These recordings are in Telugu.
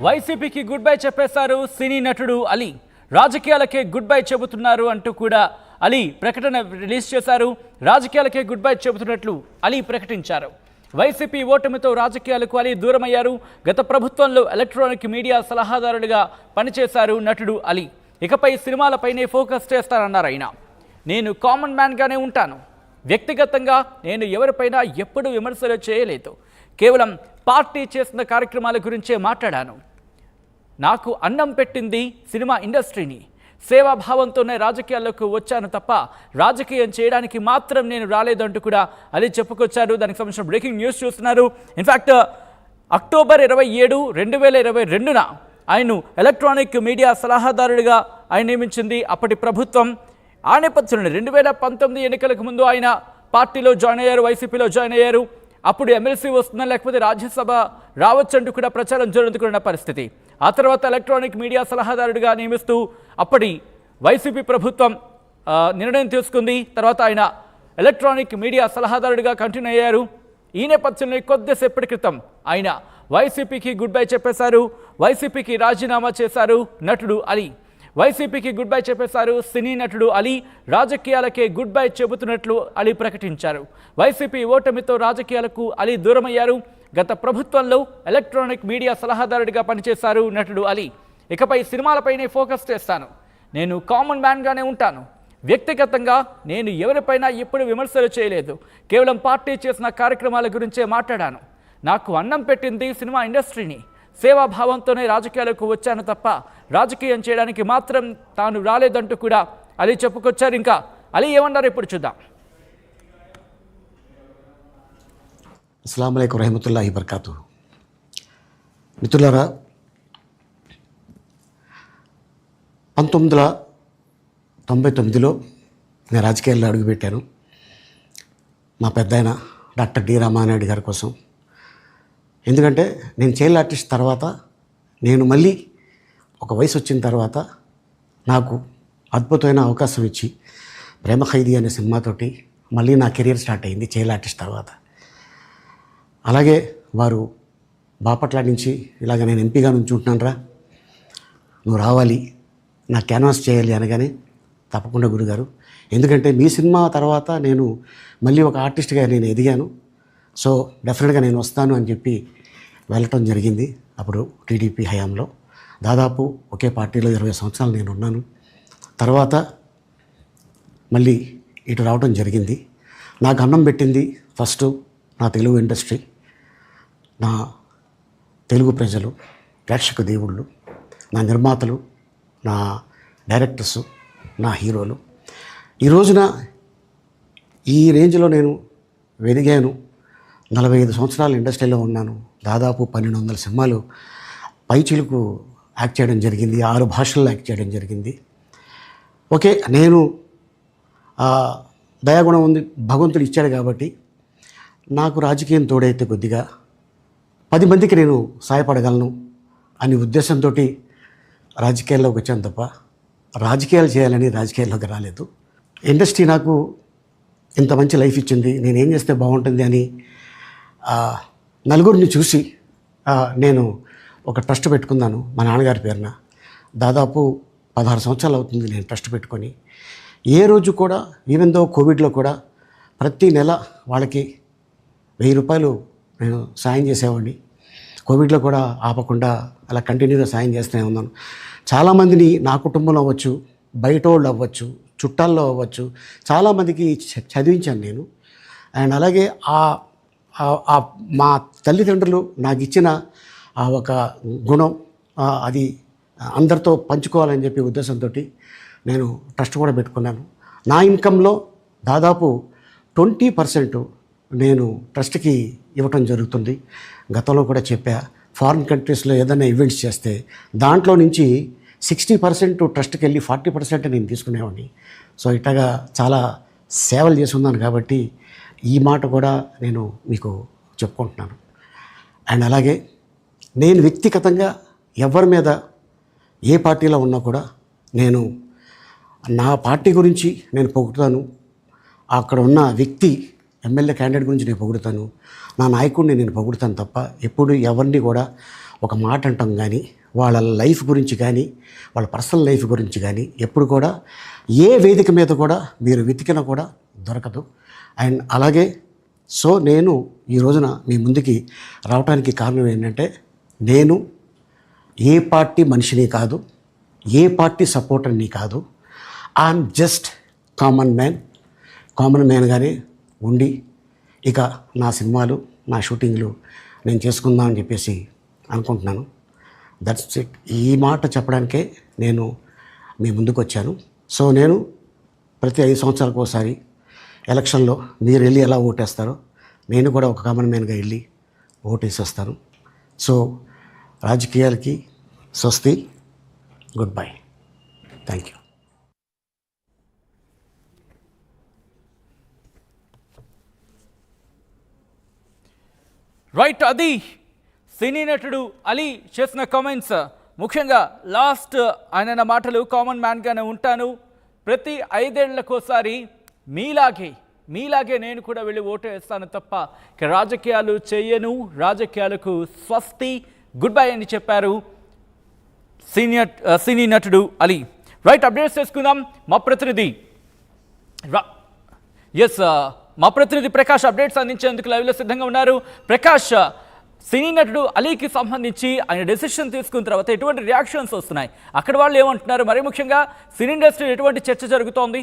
వైసీపీకి గుడ్ బై చెప్పేశారు సినీ నటుడు అలీ. రాజకీయాలకే గుడ్ బై చెబుతున్నారు అంటూ కూడా అలీ ప్రకటన రిలీజ్ చేశారు. రాజకీయాలకే గుడ్ బై చెబుతున్నట్లు అలీ ప్రకటించారు. వైసీపీ ఓటమితో రాజకీయాలకు అలీ దూరమయ్యారు. గత ప్రభుత్వంలో ఎలక్ట్రానిక్ మీడియా సలహాదారుడిగా పనిచేశారు నటుడు అలీ. ఇకపై సినిమాలపైనే ఫోకస్ చేస్తారన్నారు ఆయన. నేను కామన్ మ్యాన్గానే ఉంటాను. వ్యక్తిగతంగా నేను ఎవరిపైనా ఎప్పుడూ విమర్శలు చేయలేదు. కేవలం పార్టీ చేసిన కార్యక్రమాల గురించే మాట్లాడాను. నాకు అన్నం పెట్టింది సినిమా ఇండస్ట్రీని. సేవాభావంతోనే రాజకీయాల్లోకి వచ్చాను తప్ప రాజకీయం చేయడానికి మాత్రం నేను రాలేదంటూ కూడా అలీ చెప్పుకొచ్చారు. దానికి సంబంధించిన బ్రేకింగ్ న్యూస్ చూస్తున్నారు. ఇన్ఫ్యాక్ట్ అక్టోబర్ 27, 2022 ఆయన్ను ఎలక్ట్రానిక్ మీడియా సలహాదారుడిగా ఆయన నియమించింది అప్పటి ప్రభుత్వం. ఆ నేపథ్యంలో 2019 ఎన్నికలకు ముందు ఆయన పార్టీలో జాయిన్ అయ్యారు, వైసీపీలో జాయిన్ అయ్యారు. అప్పుడు ఎమ్మెల్సీ వస్తుందా లేకపోతే రాజ్యసభ రావచ్చంటూ కూడా ప్రచారం జరుగుతున్న పరిస్థితి. ఆ తర్వాత ఎలక్ట్రానిక్ మీడియా సలహాదారుడిగా నియమిస్తూ అప్పటి వైసీపీ ప్రభుత్వం నిర్ణయం తీసుకుంది. తర్వాత ఆయన ఎలక్ట్రానిక్ మీడియా సలహాదారుడిగా కంటిన్యూ అయ్యారు. ఈ నేపథ్యంలో కొద్దిసేపటి క్రితం ఆయన వైసీపీకి గుడ్ బై చెప్పేశారు. వైసీపీకి రాజీనామా చేశారు నటుడు అలీ. వైసీపీకి గుడ్ బై చెప్పేశారు సినీ నటుడు అలీ. రాజకీయాలకే గుడ్ బై చెబుతున్నట్లు అలీ ప్రకటించారు. వైసీపీ ఓటమితో రాజకీయాలకు అలీ దూరమయ్యారు. గత ప్రభుత్వంలో ఎలక్ట్రానిక్ మీడియా సలహాదారుడిగా పనిచేశారు నటుడు అలీ. ఇకపై సినిమాలపైనే ఫోకస్ చేస్తాను. నేను కామన్ మ్యాన్గానే ఉంటాను. వ్యక్తిగతంగా నేను ఎవరిపైనా ఎప్పుడు విమర్శలు చేయలేదు. కేవలం పార్టీ చేసిన కార్యక్రమాల గురించే మాట్లాడాను. నాకు అన్నం పెట్టింది సినిమా ఇండస్ట్రీని. సేవాభావంతోనే రాజకీయాలకు వచ్చాను తప్ప రాజకీయం చేయడానికి మాత్రం తాను రాలేదంటూ కూడా అలీ చెప్పుకొచ్చారు. ఇంకా అలీ ఏమన్నారు ఇప్పుడు చూద్దాం. అస్సలాము అలైకుం రహమతుల్లాహి బర్కాతు. మిత్రులారా, 1999లో నేను రాజకీయాల్లో అడుగుపెట్టాను. మా పెద్దాయన డాక్టర్ డి రామానాయుడు గారి కోసం. ఎందుకంటే నేను చైల్డ్ ఆర్టిస్ట్ తర్వాత నేను మళ్ళీ ఒక వయసు వచ్చిన తర్వాత నాకు అద్భుతమైన అవకాశం ఇచ్చి ప్రేమ ఖైదీ అనే సినిమాతోటి మళ్ళీ నా కెరీర్ స్టార్ట్ అయింది చైల్డ్ ఆర్టిస్ట్ తర్వాత. అలాగే వారు బాపట్ల నుంచి ఇలాగ నేను ఎంపీగా నుంచుంటున్నాను రా, నువ్వు రావాలి, నా క్యాన్వాస్ చేయాలి అనగానే తప్పకుండా గురుగారు, ఎందుకంటే మీ సినిమా తర్వాత నేను మళ్ళీ ఒక ఆర్టిస్ట్గా నేను ఎదిగాను, సో డెఫినెట్గా నేను వస్తాను అని చెప్పి వెళ్ళటం జరిగింది. అప్పుడు టీడీపీ హయాంలో దాదాపు ఒకే పార్టీలో 20 సంవత్సరాలు నేను ఉన్నాను. తర్వాత మళ్ళీ ఇటు రావడం జరిగింది. నాకు అన్నం పెట్టింది ఫస్ట్ నా తెలుగు ఇండస్ట్రీ, నా తెలుగు ప్రజలు, ప్రేక్షక దేవుళ్ళు, నా నిర్మాతలు, నా డైరెక్టర్సు, నా హీరోలు. ఈ రోజున ఈ రేంజ్లో నేను ఎదిగాను. 45 సంవత్సరాలు ఇండస్ట్రీలో ఉన్నాను. దాదాపు 1200 సినిమాలు పైచిలుకు యాక్ట్ చేయడం జరిగింది. 6 భాషల్లో యాక్ట్ చేయడం జరిగింది. ఓకే, నేను దయాగుణం ఉంది, భగవంతుడు ఇచ్చాడు కాబట్టి నాకు రాజకీయం తోడైతే కొద్దిగా 10 మందికి నేను సహాయపడగలను అనే ఉద్దేశంతో రాజకీయాల్లోకి వచ్చాను తప్ప రాజకీయాలు చేయాలని రాజకీయాల్లోకి రాలేదు. ఇండస్ట్రీ నాకు ఇంత మంచి లైఫ్ ఇచ్చింది, నేనేం చేస్తే బాగుంటుంది అని నలుగురిని చూసి నేను ఒక ట్రస్ట్ పెట్టుకున్నాను మా నాన్నగారి పేరున. దాదాపు 16 సంవత్సరాలు అవుతుంది నేను ట్రస్ట్ పెట్టుకొని. ఏ రోజు కూడా ఈవెన్ దో కోవిడ్లో కూడా ప్రతి నెల వాళ్ళకి 1000 రూపాయలు నేను సాయం చేసేవాడిని. కోవిడ్లో కూడా ఆపకుండా అలా కంటిన్యూగా సాయం చేస్తూనే ఉన్నాను. చాలామందిని నా కుటుంబంలో అవ్వచ్చు, బయట వాళ్ళు అవ్వచ్చు, చుట్టాల్లో అవ్వచ్చు, చాలామందికి చదివించాను నేను. అండ్ అలాగే మా తల్లిదండ్రులు నాకు ఇచ్చిన ఆ ఒక గుణం అది అందరితో పంచుకోవాలని చెప్పి ఉద్దేశంతో నేను ట్రస్ట్ కూడా పెట్టుకున్నాను. నా ఇన్కంలో దాదాపు 20% నేను ట్రస్ట్కి ఇవ్వటం జరుగుతుంది. గతంలో కూడా చెప్పా, ఫారిన్ కంట్రీస్లో ఏదైనా ఈవెంట్స్ చేస్తే దాంట్లో నుంచి 60% ట్రస్ట్కి వెళ్ళి 40% నేను తీసుకునేవాడిని. సో ఇట్లాగా చాలా సేవలు చేసి ఉన్నాను కాబట్టి ఈ మాట కూడా నేను మీకు చెప్పుకుంటున్నాను. అండ్ అలాగే నేను వ్యక్తిగతంగా ఎవరి మీద ఏ పార్టీలో ఉన్నా కూడా నేను నా పార్టీ గురించి నేను పొగుడుతాను. అక్కడ ఉన్న వ్యక్తి ఎమ్మెల్యే క్యాండిడేట్ గురించి నేను పొగుడుతాను. నా నాయకుడిని నేను పొగుడుతాను తప్ప ఎప్పుడు ఎవరిని కూడా ఒక మాట అంటాం కానీ వాళ్ళ లైఫ్ గురించి కానీ వాళ్ళ పర్సనల్ లైఫ్ గురించి కానీ ఎప్పుడు కూడా ఏ వేదిక మీద కూడా మీరు వెతికినా కూడా దొరకదు. అండ్ అలాగే సో నేను ఈ రోజున మీ ముందుకి రావడానికి కారణం ఏంటంటే నేను ఏ పార్టీ మనిషిని కాదు, ఏ పార్టీ సపోర్టర్ని కాదు. ఐఎమ్ జస్ట్ కామన్ మ్యాన్గానే ఉండి ఇక నా సినిమాలు నా షూటింగ్లు నేను చేసుకుందామని చెప్పేసి అనుకుంటున్నాను. That's it. ఈ మాట చెప్పడానికే నేను మీ ముందుకు వచ్చాను. సో నేను ప్రతి 5 సంవత్సరాలకు ఒకసారి ఎలక్షన్లో మీరు వెళ్ళి ఎలా ఓటేస్తారో నేను కూడా ఒక కామన్ మ్యాన్గా వెళ్ళి ఓటేసేస్తాను. సో రాజకీయాలకి స్వస్తి, good bye, thank you. Right, అది సినీ నటుడు అలీ చేసిన కామెంట్స్. ముఖ్యంగా లాస్ట్ ఆయన మాటలు, కామన్ మ్యాన్గానే ఉంటాను, ప్రతి 5 ఏళ్లకోసారి మీలాగే నేను కూడా వెళ్ళి ఓటు వేస్తాను తప్ప ఇక రాజకీయాలు చేయను, రాజకీయాలకు స్వస్తి, గుడ్ బై అని చెప్పారు సినీ నటుడు అలీ. రైట్, అప్డేట్స్ చేసుకుందాం. మా ప్రతినిధి ప్రకాష్ అప్డేట్స్ అందించేందుకు లైవ్లో సిద్ధంగా ఉన్నారు. ప్రకాష్, సినీ నటుడు అలీకి సంబంధించి ఆయన డెసిషన్ తీసుకున్న తర్వాత ఎటువంటి రియాక్షన్స్ వస్తున్నాయి, అక్కడ వాళ్ళు ఏమంటున్నారు, మరి ముఖ్యంగా సినీ ఇండస్ట్రీ ఎటువంటి చర్చ జరుగుతోంది?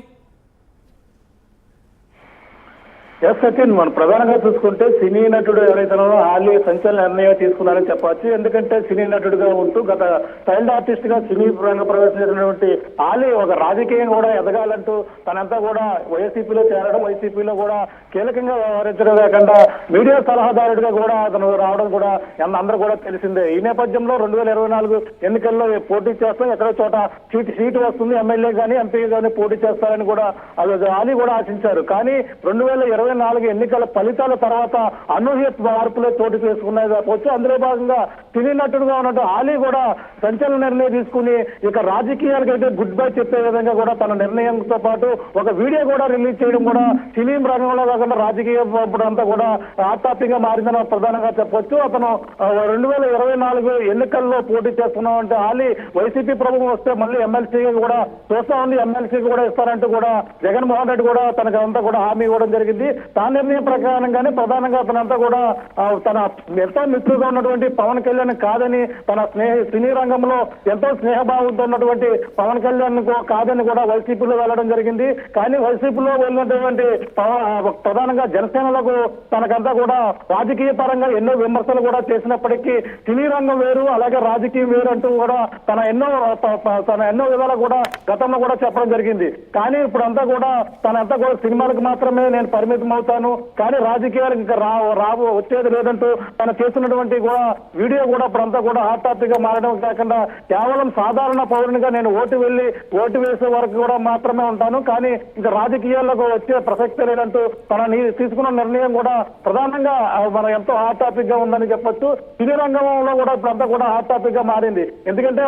ఎస్ సచిన్, మనం ప్రధానంగా చూసుకుంటే సినీ నటుడు ఎవరైతే ఆలీ సంచలన నిర్ణయం తీసుకున్నారని చెప్పవచ్చు. ఎందుకంటే సినీ నటుడుగా ఉంటూ గత చైల్డ్ ఆర్టిస్ట్ గా సినీ రంగ ప్రవేశించినటువంటి ఆలీ ఒక రాజకీయం కూడా ఎదగాలంటూ తనంతా కూడా వైసీపీలో చేరడం, వైసీపీలో కూడా కీలకంగా వ్యవహరించడం కాకుండా మీడియా సలహాదారుడిగా కూడా అతను రావడం కూడా అందరూ కూడా తెలిసిందే. ఈ నేపథ్యంలో 2024 ఎన్నికల్లో పోటీ చేస్తాం, ఎక్కడో చోట సీటు వస్తుంది, ఎమ్మెల్యే కానీ ఎంపీ కానీ పోటీ చేస్తారని కూడా ఆలీ కూడా ఆశించారు. కానీ 2024 ఎన్నికల ఫలితాల తర్వాత అనూహ్య మార్పులే చోటు చేసుకున్నాయి కావచ్చు. అందులో భాగంగా సినీ నటుడుగా ఉన్నట్టు ఆలీ కూడా సంచలన నిర్ణయం తీసుకుని ఇక రాజకీయాలకైతే గుడ్ బై చెప్పే విధంగా కూడా తన నిర్ణయంతో పాటు ఒక వీడియో కూడా రిలీజ్ చేయడం కూడా సినీ రంగంలో కాకుండా రాజకీయ అంతా కూడా ఆటాపిగా మారిందని ప్రధానంగా చెప్పొచ్చు. అతను 2024 ఎన్నికల్లో పోటీ చేస్తున్నామంటే ఆలీ వైసీపీ ప్రభుత్వం వస్తే మళ్ళీ ఎమ్మెల్సీగా కూడా చూస్తా ఉంది, ఎమ్మెల్సీకి కూడా ఇస్తారంటూ కూడా జగన్మోహన్ రెడ్డి కూడా తనకు అంతా కూడా హామీ ఇవ్వడం జరిగింది. తాను నిర్ణయం ప్రకారంగానే ప్రధానంగా అతనంతా కూడా తన ఎంతో మిత్రుగా ఉన్నటువంటి పవన్ కళ్యాణ్ కాదని, తన సినీ రంగంలో ఎంతో స్నేహభావంతో ఉన్నటువంటి పవన్ కళ్యాణ్ కాదని కూడా వైసీపీలో వెళ్ళడం జరిగింది. కానీ వైసీపీలో వెళ్ళినటువంటి ప్రధానంగా జనసేనలకు తనకంతా కూడా రాజకీయ పరంగా ఎన్నో విమర్శలు కూడా చేసినప్పటికీ సినీ రంగం వేరు, అలాగే రాజకీయం వేరు అంటూ కూడా తన ఎన్నో విధాలు కూడా గతంలో కూడా చెప్పడం జరిగింది. కానీ ఇప్పుడంతా కూడా తనంతా కూడా సినిమాలకు మాత్రమే నేను పరిమితం అవుతాను, కానీ రాజకీయాలకు ఇంకా వచ్చేది లేదంటూ తను చేస్తున్నటువంటి కూడా వీడియో కూడా ఇప్పుడంతా కూడా హాట్ టాపిక్ గా మారడం కాకుండా కేవలం సాధారణ పౌరునిగా నేను ఓటు వేసే వరకు కూడా మాత్రమే ఉంటాను, కానీ ఇంకా రాజకీయాలకు వచ్చే ప్రసక్తి లేదంటూ తన తీసుకున్న నిర్ణయం కూడా ప్రధానంగా మన ఎంతో హాట్ టాపిక్ గా ఉందని చెప్పొచ్చు. సినీ రంగంలో కూడా ఇప్పుడంతా కూడా హాట్ టాపిక్ గా మారింది. ఎందుకంటే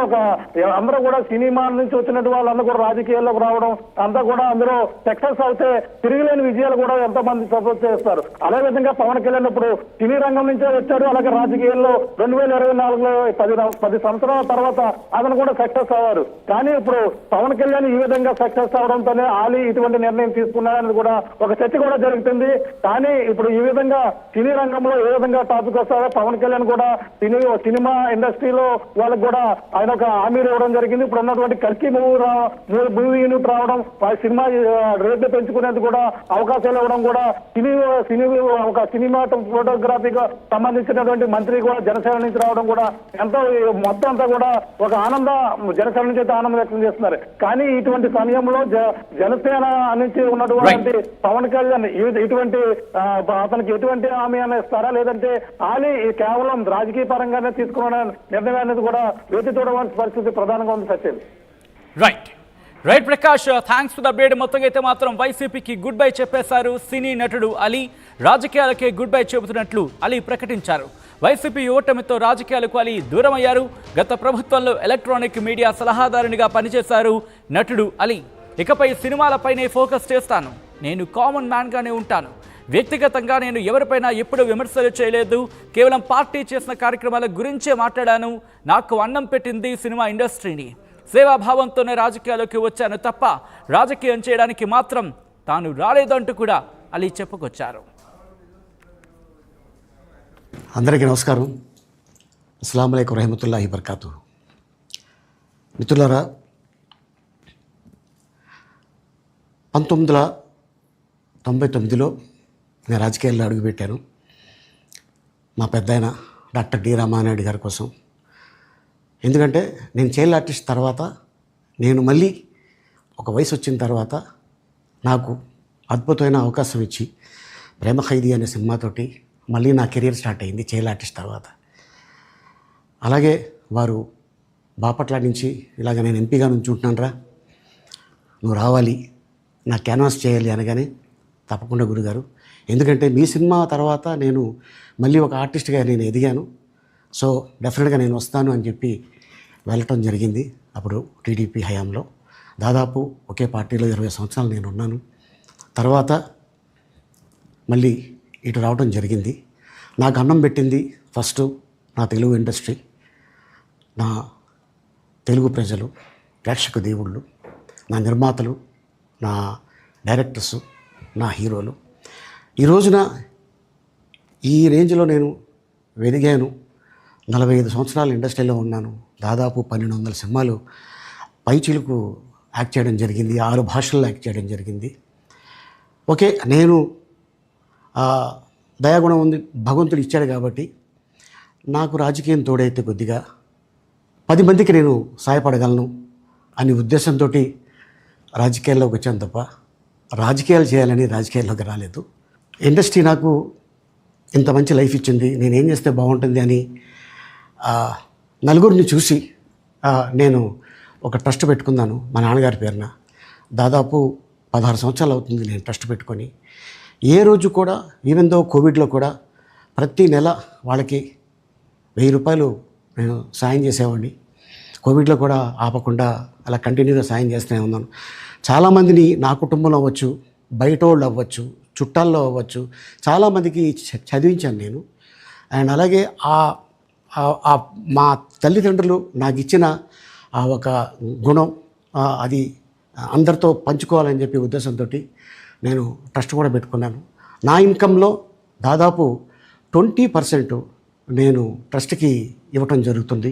అందరూ కూడా సినిమా నుంచి వచ్చినట్టు వాళ్ళందరూ కూడా రాజకీయాల్లోకి రావడం, అంతా కూడా అందరూ సక్సెస్ అవుతే తిరిగిలేని విజయాలు కూడా ఎంతో మంది సపోర్ట్ చేస్తారు. అదేవిధంగా పవన్ కళ్యాణ్ ఇప్పుడు సినీ రంగం నుంచే వచ్చాడు, అలాగే రాజకీయాల్లో 2024లో 10 సంవత్సరాల తర్వాత అతను కూడా సక్సెస్ అయ్యారు. కానీ ఇప్పుడు పవన్ కళ్యాణ్ ఈ విధంగా సక్సెస్ అవడంతోనే ఆలీ ఇటువంటి నిర్ణయం తీసుకున్నారని కూడా ఒక చర్చ కూడా జరుగుతుంది. కానీ ఇప్పుడు ఈ విధంగా సినీ రంగంలో ఏ విధంగా టాపిక్ వస్తారో పవన్ కళ్యాణ్ కూడా సినిమా ఇండస్ట్రీలో వాళ్ళకి కూడా ఆయన ఒక హామీలు ఇవ్వడం జరిగింది. ఇప్పుడు ఉన్నటువంటి కల్కి మూవీ యూనిట్ రావడం, సినిమా రేట్లు పెంచుకునేందుకు కూడా అవకాశాలు ఇవ్వడం కూడా ఒక సినిమా ఫోటోగ్రఫీకి సంబంధించినటువంటి మంత్రి కూడా జనసేన నుంచి రావడం కూడా ఎంతో మొత్తం అంతా కూడా ఒక జనసేన నుంచి అయితే ఆనందం వ్యక్తం చేస్తున్నారు. కానీ ఇటువంటి సమయంలో జనసేన నుంచి ఉన్నటువంటి పవన్ కళ్యాణ్ ఇటువంటి అతనికి ఎటువంటి హామీ అని ఇస్తారా, లేదంటే ఆలీ కేవలం రాజకీయ పరంగానే తీసుకున్న నిర్ణయం అనేది కూడా వేచి చూడవలసిన పరిస్థితి ప్రధానంగా ఉంది Sachin. Right Prakash, thanks for the update. మొత్తంగా అయితే మాత్రం వైసీపీకి గుడ్ బై చెప్పేశారు సినీ నటుడు అలీ. రాజకీయాలకే గుడ్ బై చెబుతున్నట్లు అలీ ప్రకటించారు. వైసీపీ ఓటమితో రాజకీయాలకు అలీ దూరమయ్యారు. గత ప్రభుత్వంలో ఎలక్ట్రానిక్ మీడియా సలహాదారునిగా పనిచేశారు నటుడు అలీ. ఇకపై సినిమాలపైనే ఫోకస్ చేస్తాను, నేను కామన్ మ్యాన్గానే ఉంటాను, వ్యక్తిగతంగా నేను ఎవరిపైనా ఎప్పుడూ విమర్శలు చేయలేదు. కేవలం పార్టీ చేసిన కార్యక్రమాల గురించే మాట్లాడాను. నాకు అన్నం పెట్టింది సినిమా ఇండస్ట్రీని. సేవాభావంతోనే రాజకీయాల్లోకి వచ్చాను తప్ప రాజకీయం చేయడానికి మాత్రం తాను రాలేదంటూ కూడా అలీ చెప్పుకొచ్చారు. అందరికీ నమస్కారం. అస్సలాము అలైకుం రహమతుల్లాహి బర్కాతు. మిత్రులారా, 1999లో నేను రాజకీయాల్లో అడుగుపెట్టాను. మా పెద్దాయన డాక్టర్ డి రామానాయుడు గారి కోసం. ఎందుకంటే నేను చైల్డ్ ఆర్టిస్ట్ తర్వాత నేను మళ్ళీ ఒక వయసు వచ్చిన తర్వాత నాకు అద్భుతమైన అవకాశం ఇచ్చి ప్రేమ ఖైదీ అనే సినిమాతోటి మళ్ళీ నా కెరీర్ స్టార్ట్ అయింది చైల్డ్ ఆర్టిస్ట్ తర్వాత. అలాగే వారు బాపట్ల నుంచి ఇలాగ నేను ఎంపీగా నుంచి ఉంటున్నాను, నువ్వు రావాలి, నా క్యాన్వాస్ చేయాలి అనగానే తప్పకుండా గురుగారు, ఎందుకంటే మీ సినిమా తర్వాత నేను మళ్ళీ ఒక ఆర్టిస్ట్గా నేను ఎదిగాను, సో డెఫినెట్గా నేను వస్తాను అని చెప్పి వెళ్ళటం జరిగింది. అప్పుడు టీడీపీ హయాంలో దాదాపు ఒకే పార్టీలో 20 సంవత్సరాలు నేను ఉన్నాను. తర్వాత మళ్ళీ ఇటు రావడం జరిగింది. నాకు అన్నం పెట్టింది ఫస్ట్ నా తెలుగు ఇండస్ట్రీ, నా తెలుగు ప్రజలు, ప్రేక్షక దేవుళ్ళు, నా నిర్మాతలు, నా డైరెక్టర్సు, నా హీరోలు. ఈ రోజున ఈ రేంజ్లో నేను వెదిగాను. 45 సంవత్సరాలు ఇండస్ట్రీలో ఉన్నాను. దాదాపు 1200 సినిమాలు పైచిలకు యాక్ట్ చేయడం జరిగింది. 6 భాషల్లో యాక్ట్ చేయడం జరిగింది. ఓకే, నేను దయాగుణం ఉంది, భగవంతుడు ఇచ్చాడు కాబట్టి నాకు రాజకీయం తోడైతే కొద్దిగా 10 మందికి నేను సహాయపడగలను అనే ఉద్దేశంతో రాజకీయాల్లోకి వచ్చాను తప్ప రాజకీయాలు చేయాలని రాజకీయాల్లోకి రాలేదు. ఇండస్ట్రీ నాకు ఇంత మంచి లైఫ్ ఇచ్చింది, నేనేం చేస్తే బాగుంటుంది అని నలుగురిని చూసి నేను ఒక ట్రస్ట్ పెట్టుకున్నాను మా నాన్నగారి పేరున. దాదాపు 16 సంవత్సరాలు అవుతుంది నేను ట్రస్ట్ పెట్టుకొని. ఏ రోజు కూడా, ఈవెన్ దో కోవిడ్లో కూడా ప్రతి నెల వాళ్ళకి 1000 రూపాయలు నేను సాయం చేసేవాడిని. కోవిడ్లో కూడా ఆపకుండా అలా కంటిన్యూగా సాయం చేస్తూనే ఉన్నాను. చాలామందిని నా కుటుంబంలో అవ్వచ్చు, బయట వాళ్ళు అవ్వచ్చు, చుట్టాల్లో అవ్వచ్చు, చాలామందికి చదివించాను నేను. అండ్ అలాగే మా తల్లిదండ్రులు నాకు ఇచ్చిన ఆ ఒక గుణం అది అందరితో పంచుకోవాలని చెప్పి ఉద్దేశంతో నేను ట్రస్ట్ కూడా పెట్టుకున్నాను. నా ఇన్కంలో దాదాపు 20% నేను ట్రస్ట్కి ఇవ్వటం జరుగుతుంది.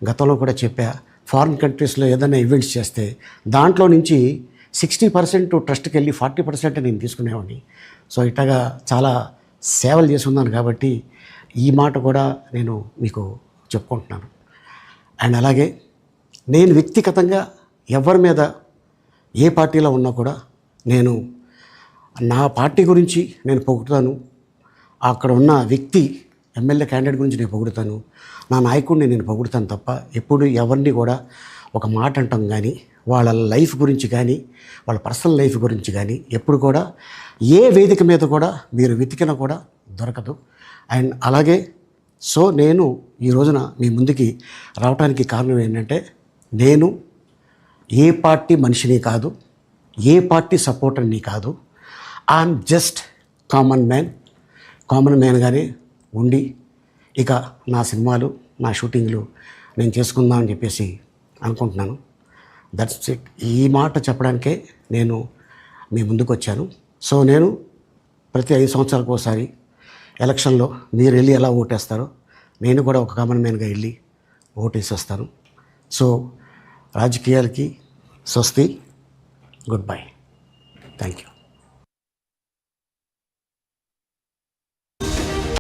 గతంలో కూడా చెప్పా, ఫారిన్ కంట్రీస్లో ఏదైనా ఈవెంట్స్ చేస్తే దాంట్లో నుంచి 60% ట్రస్ట్కి వెళ్ళి 40% నేను తీసుకునేవాడిని. సో ఇట్లాగా చాలా సేవలు చేసి ఉన్నాను కాబట్టి ఈ మాట కూడా నేను మీకు చెప్పుకుంటున్నాను. అండ్ అలాగే నేను వ్యక్తిగతంగా ఎవరి మీద ఏ పార్టీలో ఉన్నా కూడా నేను నా పార్టీ గురించి నేను పొగుడుతాను, అక్కడ ఉన్న వ్యక్తి ఎమ్మెల్యే క్యాండిడేట్ గురించి నేను పొగుడుతాను, నా నాయకుడిని నేను పొగుడుతాను తప్ప ఎప్పుడు ఎవరిని కూడా ఒక మాట అంటాం కానీ వాళ్ళ లైఫ్ గురించి కానీ వాళ్ళ పర్సనల్ లైఫ్ గురించి కానీ ఎప్పుడు కూడా ఏ వేదిక మీద కూడా మీరు వెతికినా కూడా దొరకదు. అండ్ అలాగే సో నేను ఈ రోజున మీ ముందుకి రావడానికి కారణం ఏంటంటే నేను ఏ పార్టీ మనిషిని కాదు, ఏ పార్టీ సపోర్టర్ని కాదు, ఐఎమ్ జస్ట్ కామన్ మ్యాన్గానే ఉండి ఇక నా సినిమాలు, నా షూటింగ్లు నేను చేసుకుందామని చెప్పేసి అనుకుంటున్నాను. That's it. ఈ మాట చెప్పడానికే నేను మీ ముందుకు వచ్చాను. సో నేను ప్రతి 5 సంవత్సరాలకు ఒకసారి ఎలక్షన్లో మీరు వెళ్ళి ఎలా ఓటేస్తారో నేను కూడా ఒక కామన్ మ్యాన్గా వెళ్ళి ఓటేసి వస్తాను. సో రాజకీయాలకి స్వస్తి, గుడ్ బై, థ్యాంక్ యూ.